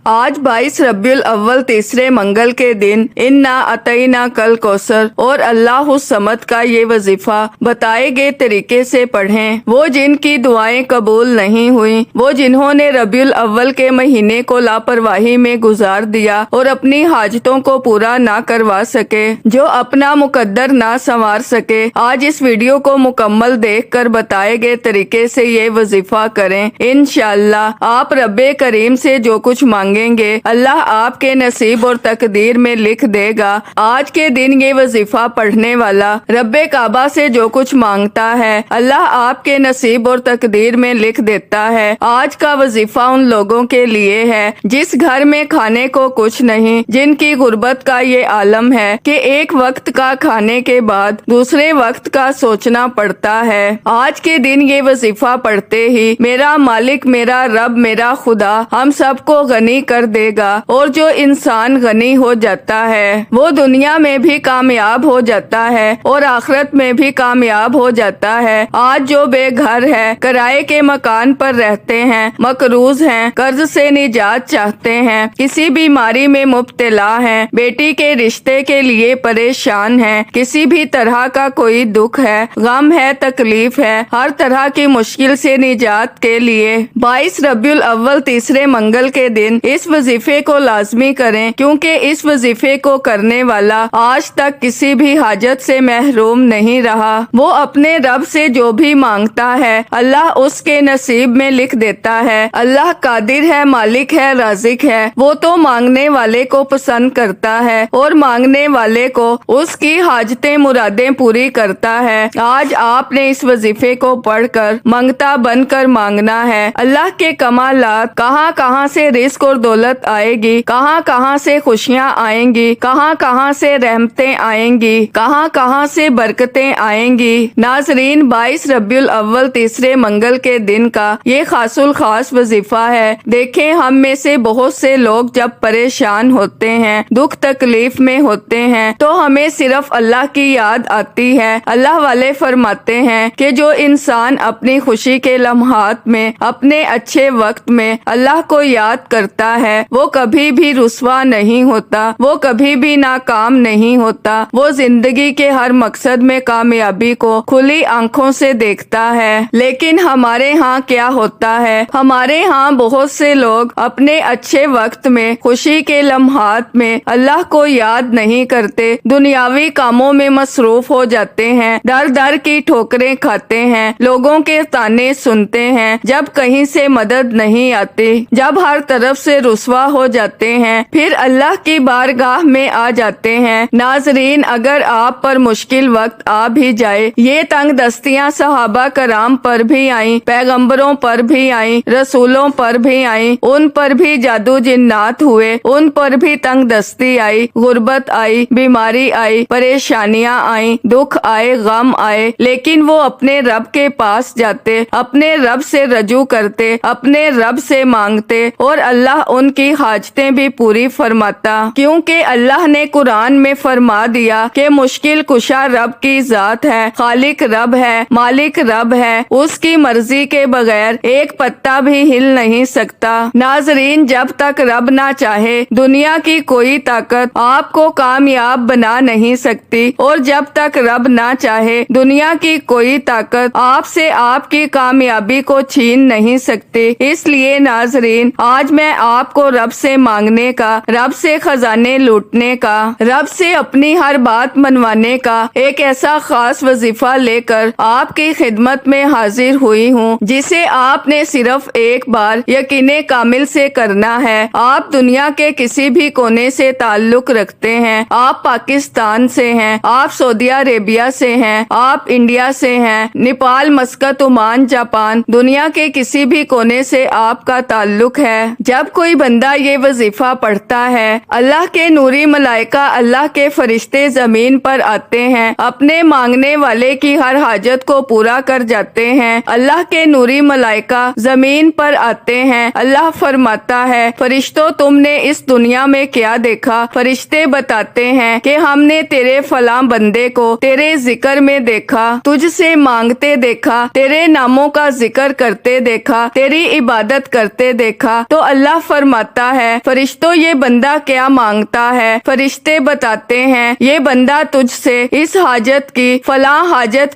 آج 22 ربیع الاول تیسرے منگل کے دن انا اعطیناک کل کوثر اور اللہ الصمد کا یہ وظیفہ بتائے گئے طریقے سے پڑھیں۔ وہ جن کی دعائیں قبول نہیں ہوئیں، وہ جنہوں نے ربیع الاول کے مہینے کو لاپرواہی میں گزار دیا اور اپنی حاجتوں کو پورا نہ کروا سکے، جو اپنا مقدر نہ سنوار سکے، آج اس ویڈیو کو مکمل دیکھ کر بتائے گئے طریقے سے یہ وظیفہ کریں۔ انشاءاللہ آپ رب کریم سے جو کچھ مانگیں گے اللہ آپ کے نصیب اور تقدیر میں لکھ دے گا۔ آج کے دن یہ وظیفہ پڑھنے والا رب کعبہ سے جو کچھ مانگتا ہے اللہ آپ کے نصیب اور تقدیر میں لکھ دیتا ہے۔ آج کا وظیفہ ان لوگوں کے لیے ہے جس گھر میں کھانے کو کچھ نہیں، جن کی غربت کا یہ عالم ہے کہ ایک وقت کا کھانے کے بعد دوسرے وقت کا سوچنا پڑتا ہے۔ آج کے دن یہ وظیفہ پڑھتے ہی میرا مالک، میرا رب، میرا خدا ہم سب کو غنی کر دے گا، اور جو انسان غنی ہو جاتا ہے وہ دنیا میں بھی کامیاب ہو جاتا ہے اور آخرت میں بھی کامیاب ہو جاتا ہے۔ آج جو بے گھر ہے، کرائے کے مکان پر رہتے ہیں، مقروض ہیں، قرض سے نجات چاہتے ہیں، کسی بیماری میں مبتلا ہیں، بیٹی کے رشتے کے لیے پریشان ہیں، کسی بھی طرح کا کوئی دکھ ہے، غم ہے، تکلیف ہے، ہر طرح کی مشکل سے نجات کے لیے 22 ربیع الاول تیسرے منگل کے دن اس وظیفے کو لازمی کریں، کیونکہ اس وظیفے کو کرنے والا آج تک کسی بھی حاجت سے محروم نہیں رہا۔ وہ اپنے رب سے جو بھی مانگتا ہے اللہ اس کے نصیب میں لکھ دیتا ہے۔ اللہ قادر ہے، مالک ہے، رازق ہے، وہ تو مانگنے والے کو پسند کرتا ہے اور مانگنے والے کو اس کی حاجتیں مرادیں پوری کرتا ہے۔ آج آپ نے اس وظیفے کو پڑھ کر منگتا بن کر مانگنا ہے۔ اللہ کے کمالات، کہاں کہاں سے رزق اور دولت آئے گی، کہاں کہاں سے خوشیاں آئیں گی، کہاں کہاں سے رحمتیں آئیں گی، کہاں کہاں سے برکتیں آئیں گی۔ ناظرین، 22 ربیع الاول تیسرے منگل کے دن کا یہ خاص الخاص وظیفہ ہے۔ دیکھیں، ہم میں سے بہت سے لوگ جب پریشان ہوتے ہیں، دکھ تکلیف میں ہوتے ہیں تو ہمیں صرف اللہ کی یاد آتی ہے۔ اللہ والے فرماتے ہیں کہ جو انسان اپنی خوشی کے لمحات میں، اپنے اچھے وقت میں اللہ کو یاد کرتا ہے وہ کبھی بھی رسوا نہیں ہوتا، وہ کبھی بھی ناکام نہیں ہوتا، وہ زندگی کے ہر مقصد میں کامیابی کو کھلی آنکھوں سے دیکھتا ہے۔ لیکن ہمارے ہاں کیا ہوتا ہے؟ ہمارے ہاں بہت سے لوگ اپنے اچھے وقت میں، خوشی کے لمحات میں اللہ کو یاد نہیں کرتے، دنیاوی کاموں میں مصروف ہو جاتے ہیں، در در کی ٹھوکریں کھاتے ہیں، لوگوں کے طعنے سنتے ہیں، جب کہیں سے مدد نہیں آتی، جب ہر طرف سے رسوا ہو جاتے ہیں، پھر اللہ کی بارگاہ میں آ جاتے ہیں۔ ناظرین، اگر آپ پر مشکل وقت آ بھی جائے، یہ تنگ دستیاں صحابہ کرام پر بھی آئیں، پیغمبروں پر بھی آئیں، رسولوں پر بھی آئیں، ان پر بھی جادو جنات ہوئے، ان پر بھی تنگ دستی آئی، غربت آئی، بیماری آئی، پریشانیاں آئیں، دکھ آئے، غم آئے، لیکن وہ اپنے رب کے پاس جاتے، اپنے رب سے رجوع کرتے، اپنے رب سے مانگتے، اور اللہ ان کی حاجتیں بھی پوری فرماتا، کیونکہ اللہ نے قرآن میں فرما دیا کہ مشکل کشا رب کی ذات ہے، خالق رب ہے، مالک رب ہے، اس کی مرضی کے بغیر ایک پتا بھی ہل نہیں سکتا۔ ناظرین، جب تک رب نہ چاہے دنیا کی کوئی طاقت آپ کو کامیاب بنا نہیں سکتی، اور جب تک رب نہ چاہے دنیا کی کوئی طاقت آپ سے آپ کی کامیابی کو چھین نہیں سکتی۔ اس لیے ناظرین، آج میں آپ کو رب سے مانگنے کا، رب سے خزانے لوٹنے کا، رب سے اپنی ہر بات منوانے کا ایک ایسا خاص وظیفہ لے کر آپ کی خدمت میں حاضر ہوئی ہوں، جسے آپ نے صرف ایک بار یقین کامل سے کرنا ہے۔ آپ دنیا کے کسی بھی کونے سے تعلق رکھتے ہیں، آپ پاکستان سے ہیں، آپ سعودی عربیہ سے ہیں، آپ انڈیا سے ہیں، نیپال، مسقط، عمان، جاپان، دنیا کے کسی بھی کونے سے آپ کا تعلق ہے۔ جب کوئی بندہ یہ وظیفہ پڑھتا ہے، اللہ کے نوری ملائکہ، اللہ کے فرشتے زمین پر آتے ہیں، اپنے مانگنے والے کی ہر حاجت کو پورا کر جاتے ہیں۔ اللہ کے نوری ملائکہ زمین پر آتے ہیں، اللہ فرماتا ہے فرشتوں تم نے اس دنیا میں کیا دیکھا؟ فرشتے بتاتے ہیں کہ ہم نے تیرے فلاں بندے کو تیرے ذکر میں دیکھا، تجھ سے مانگتے دیکھا، تیرے ناموں کا ذکر کرتے دیکھا، تیری عبادت کرتے دیکھا۔ تو اللہ فرماتا ہے فرشتوں یہ بندہ کیا مانگتا ہے؟ فرشتے بتاتے ہیں یہ بندہ تجھ سے اس حاجت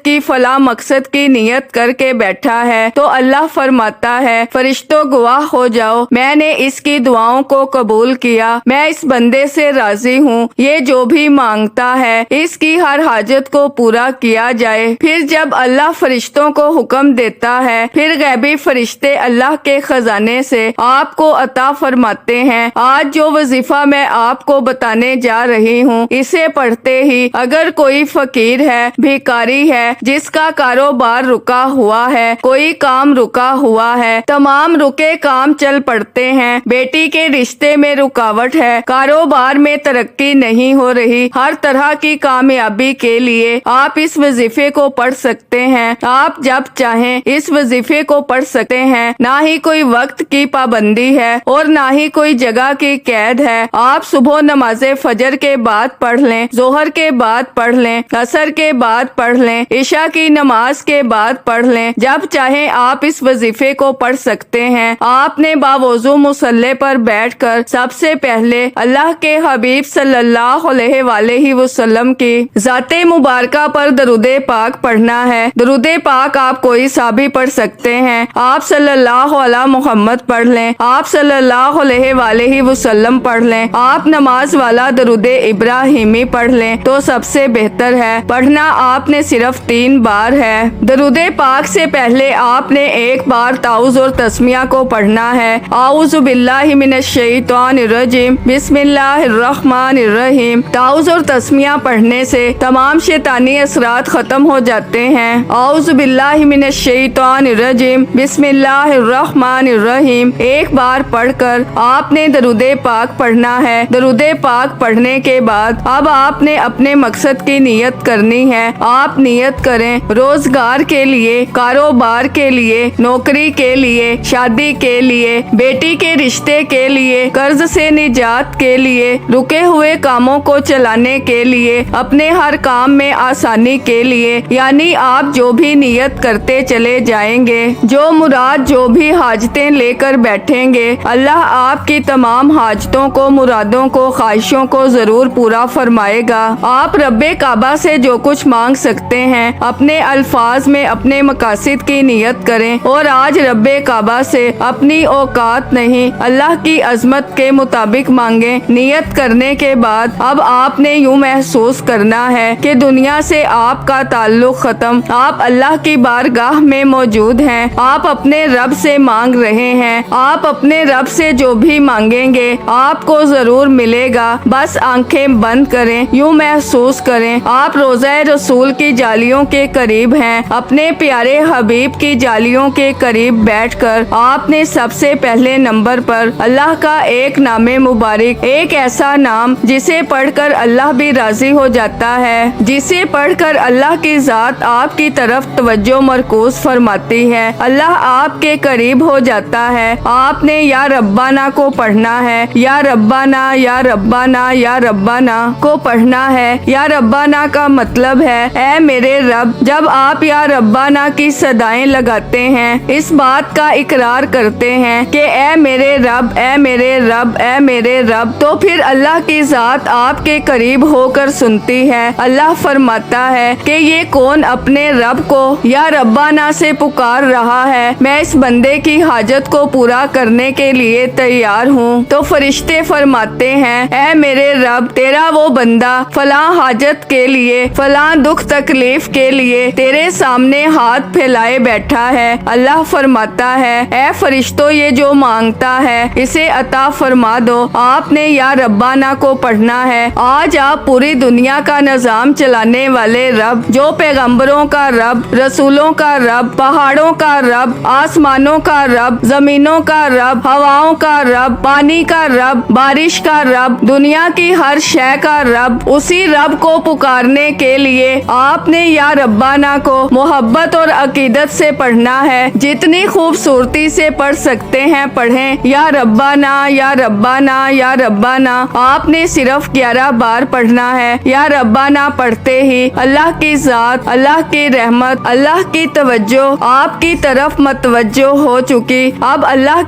کی فلاں مقصد کی نیت کر کے بیٹھا ہے۔ تو اللہ فرماتا ہے فرشتوں گواہ ہو جاؤ میں نے اس کی دعاؤں کو قبول کیا، میں اس بندے سے راضی ہوں، یہ جو بھی مانگتا ہے اس کی ہر حاجت کو پورا کیا جائے۔ پھر جب اللہ فرشتوں کو حکم دیتا ہے پھر غیبی فرشتے اللہ کے خزانے سے آپ کو عطا فرماتے ہیں۔ آج جو وظیفہ میں آپ کو بتانے جا رہی ہوں اسے پڑھتے ہی اگر کوئی فقیر ہے، بھیکاری ہے، جس کا کاروبار رکا ہوا ہے، کوئی کام رکا ہوا ہے، تمام رکے کام چل پڑتے ہیں، بیٹی کے رشتے میں رکاوٹ ہے، کاروبار میں ترقی نہیں ہو رہی، ہر طرح کی کامیابی کے لیے آپ اس وظیفے کو پڑھ سکتے ہیں۔ آپ جب چاہیں اس وظیفے کو پڑھ سکتے ہیں، نہ ہی کوئی وقت کی پابندی ہے اور نہ ہی کوئی جگہ کی قید ہے۔ آپ صبح نماز فجر کے بعد پڑھ لیں، ظہر کے بعد پڑھ لیں، عصر کے بعد پڑھ لیں، عشاء کی نماز کے بعد پڑھ لیں، جب چاہیں آپ اس وظیفے کو پڑھ سکتے ہیں۔ آپ نے باوضو مصلی پر بیٹھ کر سب سے پہلے اللہ کے حبیب صلی اللہ علیہ وآلہ وسلم کی ذات مبارکہ پر درود پاک پڑھنا ہے۔ درود پاک آپ کوئی سا بھی پڑھ سکتے ہیں، آپ صلی اللہ علیہ محمد پڑھ لیں، آپ صلی اللہ علیہ وآلہ وسلم پڑھ لیں، آپ نماز والا درود ابراہیمی پڑھ لیں تو سب سے بہتر ہے۔ پڑھنا آپ نے صرف 3 بار ہے۔ درود پاک سے پہلے آپ نے 1 بار تعوذ اور تسمیہ کو پڑھنا ہے۔ اعوذ باللہ من الشیطان الرجیم، بسم اللہ الرحمن الرحیم۔ تعوذ اور تسمیہ پڑھنے سے تمام شیطانی اثرات ختم ہو جاتے ہیں۔ اعوذ باللہ من الشیطان الرجیم، بسم اللہ الرحمن الرحیم 1 بار پڑھ کر آپ نے درود پاک پڑھنا ہے۔ درود پاک پڑھنے کے بعد اب آپ نے اپنے مقصد کی نیت کرنی ہے۔ آپ نیت کریں روزگار کے لیے، کاروبار کے لیے، نوکری کے لیے، شادی کے لیے، بیٹی کے رشتے کے لیے، قرض سے نجات کے لیے، رکے ہوئے کاموں کو چلانے کے لیے، اپنے ہر کام میں آسانی کے لیے، یعنی آپ جو بھی نیت کرتے چلے جائیں گے، جو مراد جو بھی حاجتیں لے کر بیٹھیں گے، اللہ آپ کی تمام حاجتوں کو، مرادوں کو، خواہشوں کو ضرور پورا فرمائے گا۔ آپ رب کعبہ سے جو کچھ مانگ سکتے ہیں اپنے الفاظ میں اپنے مقاصد کی نیت کریں اور آج رب کعبہ سے اپنی اوقات نہیں اللہ کی عظمت کے مطابق مانگیں۔ نیت کرنے کے بعد اب آپ نے یوں محسوس کرنا ہے کہ دنیا سے آپ کا تعلق ختم، آپ اللہ کی بارگاہ میں موجود ہیں، آپ اپنے رب سے مانگ رہے ہیں، آپ اپنے رب سے جو بھی مانگیں گے آپ کو ضرور ملے گا۔ بس آنکھیں بند کریں، یوں محسوس کریں آپ روضہ رسول کی جالیوں کے قریب ہیں، اپنے پیارے حبیب کی جالیوں کے قریب بیٹھ کر آپ نے سب سے پہلے نمبر پر اللہ کا ایک نام مبارک، ایک ایسا نام جسے پڑھ کر اللہ بھی راضی ہو جاتا ہے، جسے پڑھ کر اللہ کی ذات آپ کی طرف توجہ مرکوز فرماتی ہے، اللہ آپ کے قریب ہو جاتا ہے۔ آپ نے یا ربنا کو پڑھنا ہے، یا ربنا یا ربنا یا ربنا کو پڑھنا ہے۔ یا ربنا کا مطلب ہے اے میرے رب۔ جب آپ یا ربنا کی صدائیں لگاتے ہیں، اس بات کا اقرار کرتے ہیں کہ اے میرے رب، اے میرے رب، اے میرے رب، تو پھر اللہ کی ذات آپ کے قریب ہو کر سنتی ہے۔ اللہ فرماتا ہے کہ یہ کون اپنے رب کو یا ربنا سے پکار رہا ہے، میں اس بندے کی حاجت کو پورا کرنے کے لیے تیار ہوں۔ تو فرشتے فرماتے ہیں اے میرے رب، تیرا وہ بندہ فلاں حاجت کے لیے، فلاں دکھ تکلیف کے لیے تیرے سامنے ہاتھ پھیلائے بیٹھا ہے۔ اللہ فرماتا ہے اے فرشتوں یہ جو مانگتا ہے اسے عطا فرما دو۔ آپ نے یا ربنا کو پڑھنا ہے۔ آج آپ پوری دنیا کا نظام چلانے والے رب، جو پیغمبروں کا رب، رسولوں کا رب، پہاڑوں کا رب، آسمانوں کا رب، زمینوں کا رب، ہواؤں کا رب، پانی کا رب، بارش کا رب، دنیا کی ہر شے کا رب، اسی رب کو پکارنے کے لیے آپ نے یا ربنا کو محبت اور عقیدت سے پڑھنا ہے۔ جتنی خوبصورتی سے پڑھ سکتے ہیں پڑھیں، یا ربنا یا ربنا یا ربنا۔ آپ نے صرف 11 بار پڑھنا ہے۔ یا ربنا پڑھتے ہی اللہ کی ذات، اللہ کی رحمت، اللہ کی توجہ آپ کی طرف متوجہ ہو چکی۔ اب اللہ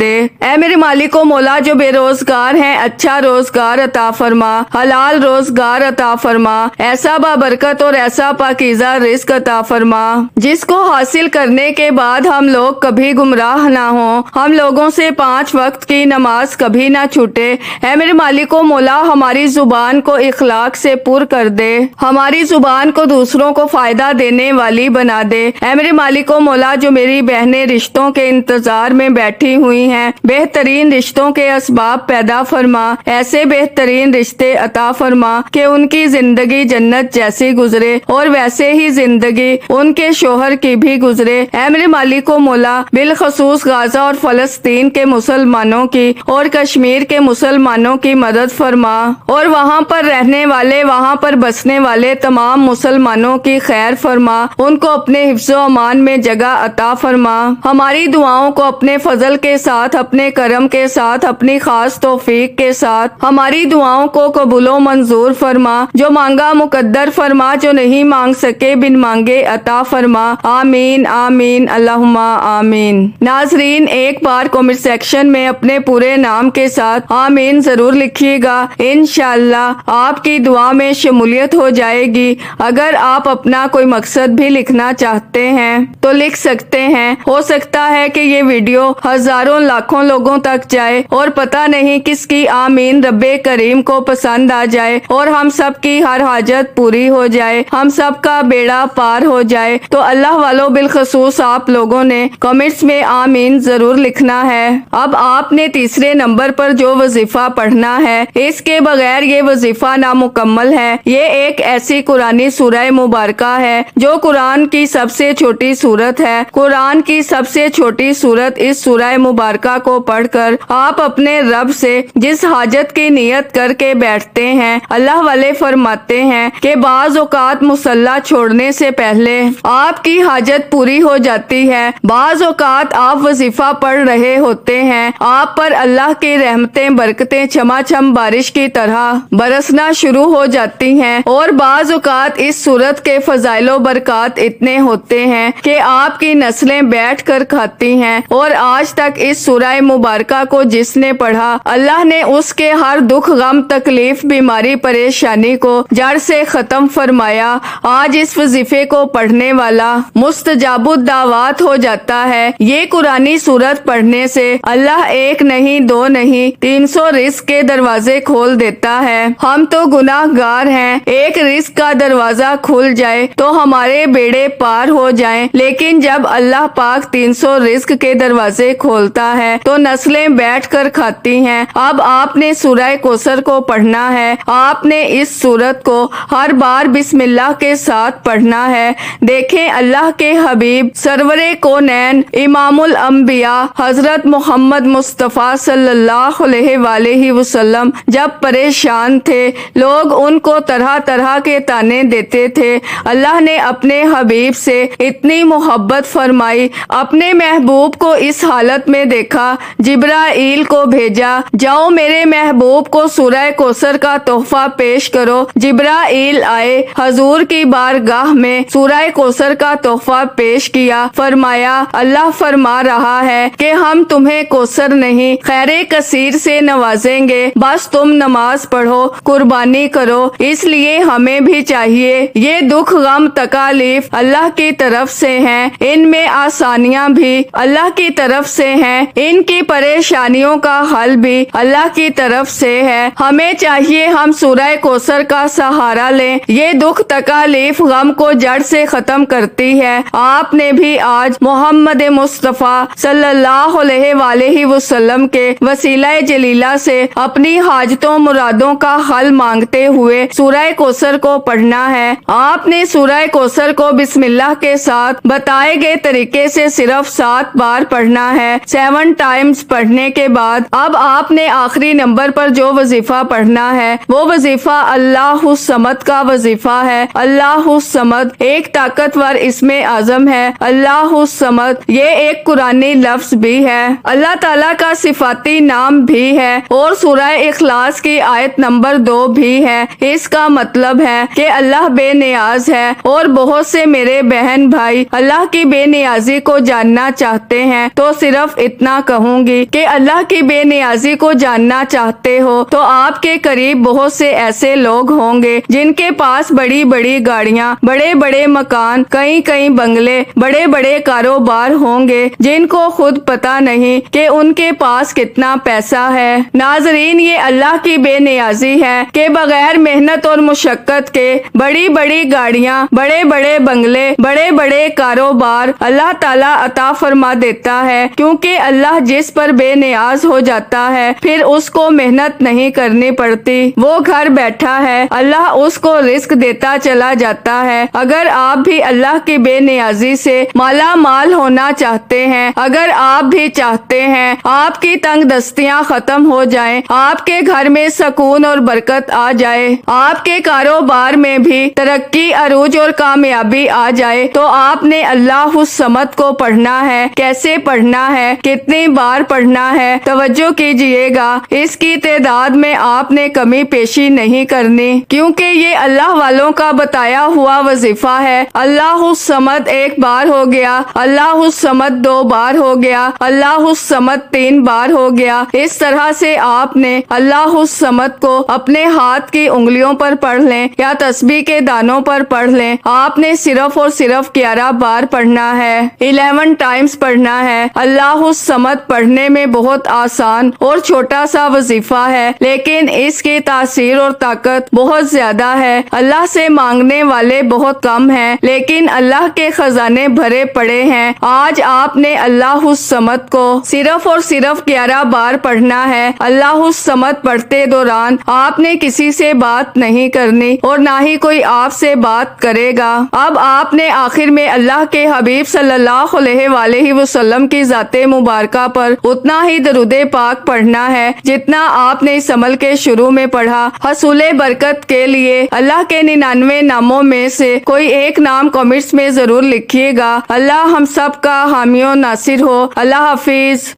دے۔ اے میرے مالک و مولا جو بے روزگار ہیں اچھا روزگار عطا فرما، حلال روزگار عطا فرما، ایسا بابرکت اور ایسا پاکیزہ رزق عطا فرما جس کو حاصل کرنے کے بعد ہم لوگ کبھی گمراہ نہ ہوں، ہم لوگوں سے 5 وقت کی نماز کبھی نہ چھوٹے۔ اے میرے مالک و مولا ہماری زبان کو اخلاق سے پر کر دے، ہماری زبان کو دوسروں کو فائدہ دینے والی بنا دے۔ اے میرے مالک و مولا جو میری بہنیں رشتوں کے انتظار میں بیٹھی ہوئی ہیں، بہترین رشتوں کے اسباب پیدا فرما، ایسے بہترین رشتے عطا فرما کہ ان کی زندگی جنت جیسی گزرے اور ویسے ہی زندگی ان کے شوہر کی بھی گزرے۔ اے میرے مالک و مولا بالخصوص غزہ اور فلسطین کے مسلمانوں کی اور کشمیر کے مسلمانوں کی مدد فرما اور وہاں پر رہنے والے، وہاں پر بسنے والے تمام مسلمانوں کی خیر فرما، ان کو اپنے حفظ و امان میں جگہ عطا فرما۔ ہماری دعاؤں کو اپنے فضل کے ساتھ، اپنے کرم کے ساتھ، اپنی خاص توفیق کے ساتھ ہماری دعاؤں کو قبول و منظور فرما، جو مانگا مقدر فرما، جو نہیں مانگ سکے بن مانگے عطا فرما۔ آمین آمین اللہم آمین۔ ناظرین ایک بار کمنٹ سیکشن میں اپنے پورے نام کے ساتھ آمین ضرور لکھیے گا، انشاءاللہ آپ کی دعا میں شمولیت ہو جائے گی۔ اگر آپ اپنا کوئی مقصد بھی لکھنا چاہتے ہیں تو لکھ سکتے ہیں، ہو سکتا ہے کہ یہ ویڈیو ہزاروں لاکھوں لوگوں تک جائے اور پتہ نہیں کس کی آمین رب کریم کو پسند آ جائے اور ہم سب کی ہر حاجت پوری ہو جائے، ہم سب کا بیڑا پار ہو جائے۔ تو اللہ والوں بالخصوص آپ لوگوں نے کمنٹس میں آمین ضرور لکھنا ہے۔ اب آپ نے تیسرے نمبر پر جو وظیفہ پڑھنا ہے، اس کے بغیر یہ وظیفہ نامکمل ہے۔ یہ ایک ایسی قرآنی سورہ مبارکہ ہے جو قرآن کی سب سے چھوٹی سورت ہے۔ قرآن کی سب سے چھوٹی سورت اس سورہ مبارکہ کو پڑھ کر آپ اپنے رب سے جس حاجت کی نیت کر کے بیٹھتے ہیں، اللہ والے فرماتے ہیں کہ بعض اوقات مصلی چھوڑنے سے پہلے آپ کی حاجت پوری ہو جاتی ہے، بعض اوقات آپ وظیفہ پڑھ رہے ہوتے ہیں، آپ پر اللہ کی رحمتیں برکتیں چھما چھم بارش کی طرح برسنا شروع ہو جاتی ہیں، اور بعض اوقات اس سورت کے فضائل و برکات اتنے ہوتے ہیں کہ آپ کی نسلیں بیٹھ کر کھاتی ہیں، اور آج تک اس سورہ مبارکہ کو جس نے پڑھا اللہ نے اس کے ہر دکھ غم تکلیف بیماری پریشانی کو جڑ سے ختم فرمایا۔ آج اس وظیفے کو پڑھنے والا مستجاب الدعوات ہو جاتا ہے۔ یہ قرآنی سورت پڑھنے سے اللہ ایک نہیں دو نہیں 300 رزق کے دروازے کھول دیتا ہے۔ ہم تو گناہ گار ہیں، ایک رزق کا دروازہ کھل جائے تو ہمارے بیڑے پار ہو جائیں، لیکن جب اللہ پاک 300 رزق کے دروازے کھولتا ہے تو نسلیں بیٹھ کر کھاتی ہیں۔ اب آپ نے سورہ کوثر کو پڑھنا ہے، آپ نے اس سورت کو ہر بار بسم اللہ کے ساتھ پڑھنا ہے۔ دیکھیں اللہ کے حبیب سرور کونین امام الانبیاء حضرت محمد مصطفیٰ صلی اللہ علیہ وآلہ وسلم جب پریشان تھے، لوگ ان کو طرح طرح کے تانے دیتے تھے، اللہ نے اپنے حبیب سے اتنی محبت فرمائی، اپنے محبوب کو اس حالت میں دیکھا، جبرائیل کو بھیجا، جاؤ میرے محبوب کو سورہ کوثر کا تحفہ پیش کرو۔ جبرائیل آئے، حضور کی بارگاہ میں سورہ کوثر کا تحفہ پیش کیا، فرمایا اللہ فرما رہا ہے کہ ہم تمہیں کوثر نہیں خیر کثیر سے نوازیں گے، بس تم نماز پڑھو، قربانی کرو۔ اس لیے ہمیں بھی چاہیے، یہ دکھ غم تکالیف اللہ کی طرف سے ہیں، ان میں آسانیاں بھی اللہ کی طرف سے ہیں، ان کی پریشانیوں کا حل بھی اللہ کی طرف سے ہے۔ ہمیں چاہیے ہم سورہ کوثر کا سہارا لیں، یہ دکھ تکالیف غم کو جڑ سے ختم کرتی ہے۔ آپ نے بھی آج محمد مصطفیٰ صلی اللہ علیہ وآلہ وسلم کے وسیلہ جلیلہ سے اپنی حاجتوں مرادوں کا حل مانگتے ہوئے سورہ کوثر کو پڑھنا ہے۔ آپ نے سورہ کوثر کو بسم اللہ کے ساتھ بتائے گئے طریقے سے صرف 7 بار پڑھنا ہے، 7 ٹائمز پڑھنے کے بعد اب آپ نے آخری نمبر پر جو وظیفہ پڑھنا ہے وہ وظیفہ اللہ الصمد کا وظیفہ ہے۔ اللہ الصمد ایک طاقتور اسم اعظم ہے۔ اللہ الصمد یہ ایک قرآنی لفظ بھی ہے، اللہ تعالیٰ کا صفاتی نام بھی ہے، اور سورہ اخلاص کی آیت نمبر 2 بھی ہے۔ اس کا مطلب ہے کہ اللہ بے نیاز ہے، اور بہت سے میرے بہن مومن بھائی اللہ کی بے نیازی کو جاننا چاہتے ہیں تو صرف اتنا کہوں گی کہ اللہ کی بے نیازی کو جاننا چاہتے ہو تو آپ کے قریب بہت سے ایسے لوگ ہوں گے جن کے پاس بڑی بڑی گاڑیاں، بڑے بڑے مکان، کئی کئی بنگلے، بڑے بڑے کاروبار ہوں گے جن کو خود پتہ نہیں کہ ان کے پاس کتنا پیسہ ہے۔ ناظرین، یہ اللہ کی بے نیازی ہے کہ بغیر محنت اور مشقت کے بڑی بڑی گاڑیاں، بڑے بڑے بنگلے، بڑے بڑے کاروبار اللہ تعالیٰ عطا فرما دیتا ہے، کیونکہ اللہ جس پر بے نیاز ہو جاتا ہے پھر اس کو محنت نہیں کرنی پڑتی، وہ گھر بیٹھا ہے، اللہ اس کو رزق دیتا چلا جاتا ہے۔ اگر آپ بھی اللہ کی بے نیازی سے مالا مال ہونا چاہتے ہیں، اگر آپ بھی چاہتے ہیں آپ کی تنگ دستیاں ختم ہو جائیں، آپ کے گھر میں سکون اور برکت آ جائے، آپ کے کاروبار میں بھی ترقی، عروج اور کامیابی آ جائے، تو آپ نے اللہ الصمد کو پڑھنا ہے۔ کیسے پڑھنا ہے، کتنی بار پڑھنا ہے، توجہ کیجئے گا، اس کی تعداد میں آپ نے کمی پیشی نہیں کرنی، کیونکہ یہ اللہ والوں کا بتایا ہوا وظیفہ ہے۔ اللہ الصمد ایک بار ہو گیا، اللہ الصمد 2 بار ہو گیا، اللہ الصمد 3 بار ہو گیا، اس طرح سے آپ نے اللہ الصمد کو اپنے ہاتھ کی انگلیوں پر پڑھ لیں یا تسبیح کے دانوں پر پڑھ لیں، آپ نے صرف اور صرف 11 بار پڑھنا ہے، 11 ٹائمز پڑھنا ہے۔ اللہ الصمد پڑھنے میں بہت آسان اور چھوٹا سا وظیفہ ہے، لیکن اس کی تاثیر اور طاقت بہت زیادہ ہے۔ اللہ سے مانگنے والے بہت کم ہیں، لیکن اللہ کے خزانے بھرے پڑے ہیں۔ آج آپ نے اللہ الصمد کو صرف اور صرف 11 بار پڑھنا ہے۔ اللہ الصمد پڑھتے دوران آپ نے کسی سے بات نہیں کرنی اور نہ ہی کوئی آپ سے بات کرے گا۔ اب آپ نے آخر میں اللہ کے حبیب صلی اللہ علیہ وآلہ وسلم کی ذات مبارکہ پر اتنا ہی درود پاک پڑھنا ہے جتنا آپ نے اس عمل کے شروع میں پڑھا۔ حصول برکت کے لیے اللہ کے 99 ناموں میں سے کوئی ایک نام کمنٹس میں ضرور لکھیے گا۔ اللہ ہم سب کا حامی و ناصر ہو۔ اللہ حافظ۔